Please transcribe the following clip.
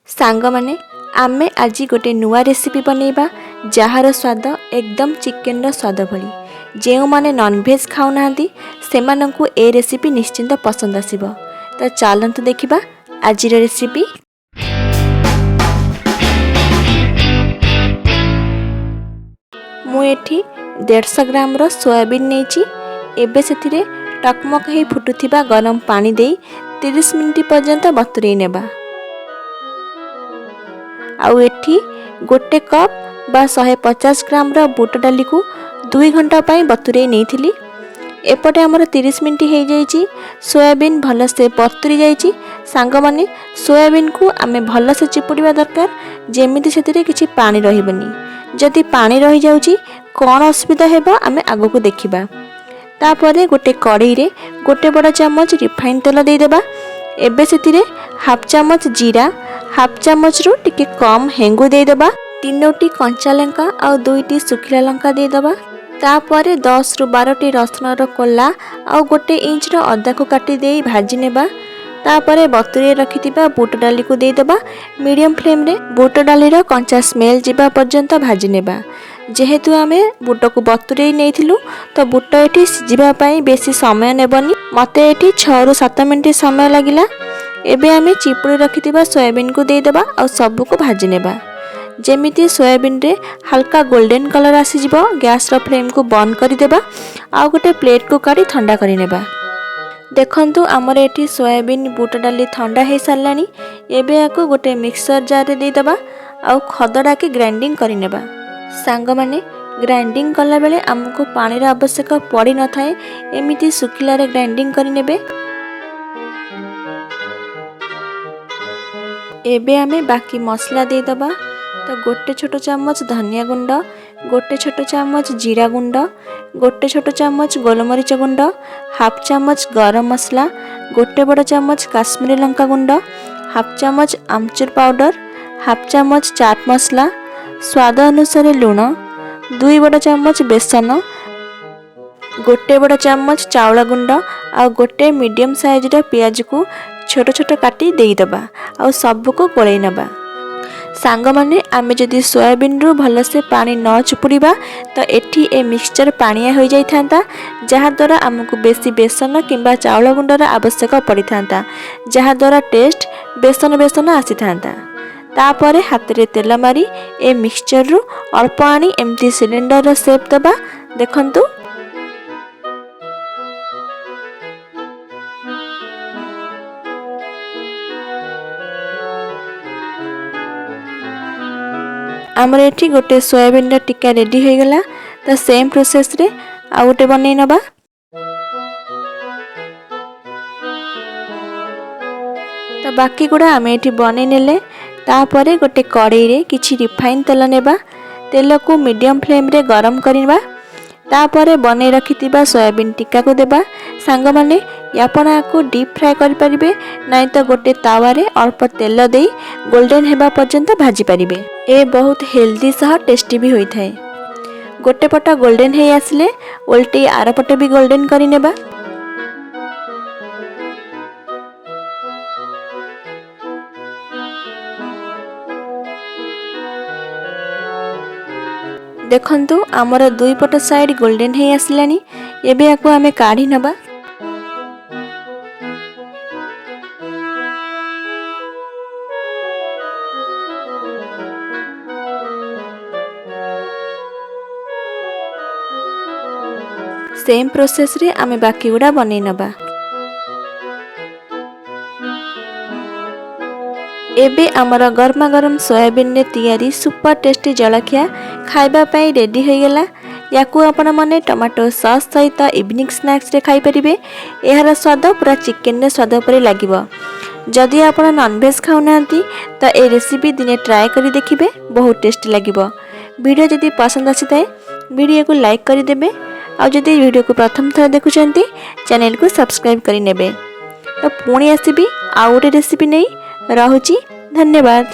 सांग माने आमे आज गोटे नुआ रेसिपी बनैबा जार स्वाद एकदम चिकेन स्वाद भली। जो माने नॉनवेज खाऊना सेमानंकु ए रेसिपी निश्चिंत पसंद आसिबो। तो चलंतु देखिबा आज रेसिपी। मु एठी 150 ग्राम रो सोयाबीन नेची। एबे सेथिरे टकमक हे फुटुथिबा गरम पानी देई 30 मिनिट पर्यंत बतुरेई नेबा। आउ एठी गोटे कप बा 150 ग्राम रो बुट डाली को 2 घंटा पाई बतुरेई नेइथिली। एपटे हमर 30 मिनिट हो जाइछि। सोयाबीन भल से बतुरी जाइछि। सांग माने सोयाबीन को आमे भल से चिपुड़िबा दरकार, जेमिति सेतिरे किछि पानी रहिबनी। जदि पानी रहि जाउछि कोन असुविधा हेबा आमे आगो को देखिबा। तापरे गोटे कढ़ई रे गोटे बड़ चम्मच रिफाइन तेल दे देबा। एबे सेतिरे हाफ चम्मच जीरा, हाफ चम्मच रु टिके कम हेंगु दे देबा। 3टी कंचा लंका और 2टी सुखिला लंका दे देबा। तापरे 10 रु 12टी रसुन रो कोला और गोटे इंच रो अदा को काटी दे भाजी नेबा। तापरे बतुरे रखिथिबा बुट डाली को दे देबा। मीडियम फ्लेम रे बुट डाली रो कंचा स्मेल जिबा पर्यंत भाजी नेबा। जेहेतु आमे बुट को बतुरे नेइथिलु तो बुट एठी सिजिबा पई बेसी समय नेबनी। मते एठी 6 रु 7 मिनिट समय लागिला। एबे आमे चिपुड़ी रखिथिबा सोयाबीन को दे देबा और सब को भाजी नेबा। जेमिति सोयाबीन रे हल्का गोल्डन कलर आसी जिवो। गैस रो फ्लेम को बंद करि देबा आ गोटे प्लेट को काढी ठंडा करि नेबा। देखंतु हमर एठी सोयाबीन बुट डाली ठंडा हे सारलानी। एबे याको गोटे मिक्सर जार रे दे देबा और खदडा के ग्राइंडिंग करि नेबा। सांग माने ग्राइंडिंग कला बेले हमको पानी रा आवश्यक पड़ी न थाए। एमिति सुखिला रे ग्राइंडिंग करि नेबे। एबे आमे बाकी मसला दे दबा। तो गोटे छोटो चम्मच धनिया गुंड, गोटे छोटो चम्मच जीरा गुंड, गोटे छोटो चम्मच गोलमरीच गुंड, हाफ चम्मच गरम मसला, गोटे बड़ चम्मच काश्मीरी लंका गुंड, हाफ चम्मच आमचूर पाउडर, हाफ चम्मच चाट मसला, स्वाद अनुसार लूण, 2 बड़ चम्मच बेसन, गोटे बड़ चम्मच चाउलगुंड और गोटे मीडियम साइज रो प्याज को छोट छोट काटी देई दबा और सब को गोळै नबा। सांग माने आमे जदि सोयाबीन रु भल से पानी न चुपुड़ीबा तो एठी ए मिक्सचर पानिया हो जाई थांता, जहा द्वारा हमको बेसी बेसन किंबा चाउल गुंडर आवश्यक पड़ी थांता, जहा द्वारा टेस्ट बेसन बेसन आसी थांता। तापरे हाथ रे तेल मारी ए मिक्सचर रु अल्प आनी एमती सिलिंडर रो शेप दबा। देखंतु आमर एठी गोटे सोयाबीन रा टिक्का रेडी हो गला। तो सेम प्रोसेस रे आ गोटे बनै नबा। तो बाकी गुड़ा आमे एठी बनै नेले। तापरे गोटे कढ़ई रे किछि रिफाइन तेल नेबा। तेल को मीडियम फ्लेम रे गरम करिबा। तापरे बनै रखिथिबा सोयाबीन टिक्का को देबा। सांग माने यापना को डीप फ्राई करि परिबे, नाइ तो गोटे तावा रे अल्प तेल देई गोल्डन हेबा पर्यंत भाजी परिबे। ए बहुत हेल्दी सह टेस्टी भी होई थाए। गोटे पट गोल्डन हे आसले उल्टी आर पटे भी गोल्डन करि नेबा। देखंतु हमर 2 पट साइड गोल्डन हे आसलानी। एबे याको आमे काढी नबा। सेम प्रोसेस रे आमे बाकी गुड़ा बनै नबा। एबे आमर गरमा गरम सोयाबीन ने तियारी सुपर टेस्टी जलखिया खाइबा पई रेडी हो गला। याकू आपण माने टमाटो सॉस सहित इवनिंग स्नैक्स रे खाइ परिबे। एहार स्वाद पूरा चिकेन रे स्वाद परि लागिबो। जदि आपण नॉनवेज खाउनांती तो ए रेसिपी दिने ट्राई करी देखिबे, बहुत टेस्टी लागिबो। वीडियो जदि पसंद आसीताए वीडियो को लाइक करि देबे और जदि वीडियो को प्रथम थर देखुचंती चैनल को सब्सक्राइब करि नेबे। तो पुणी आसीबी आ गोटे रेसिपी नै रहुची। धन्यवाद।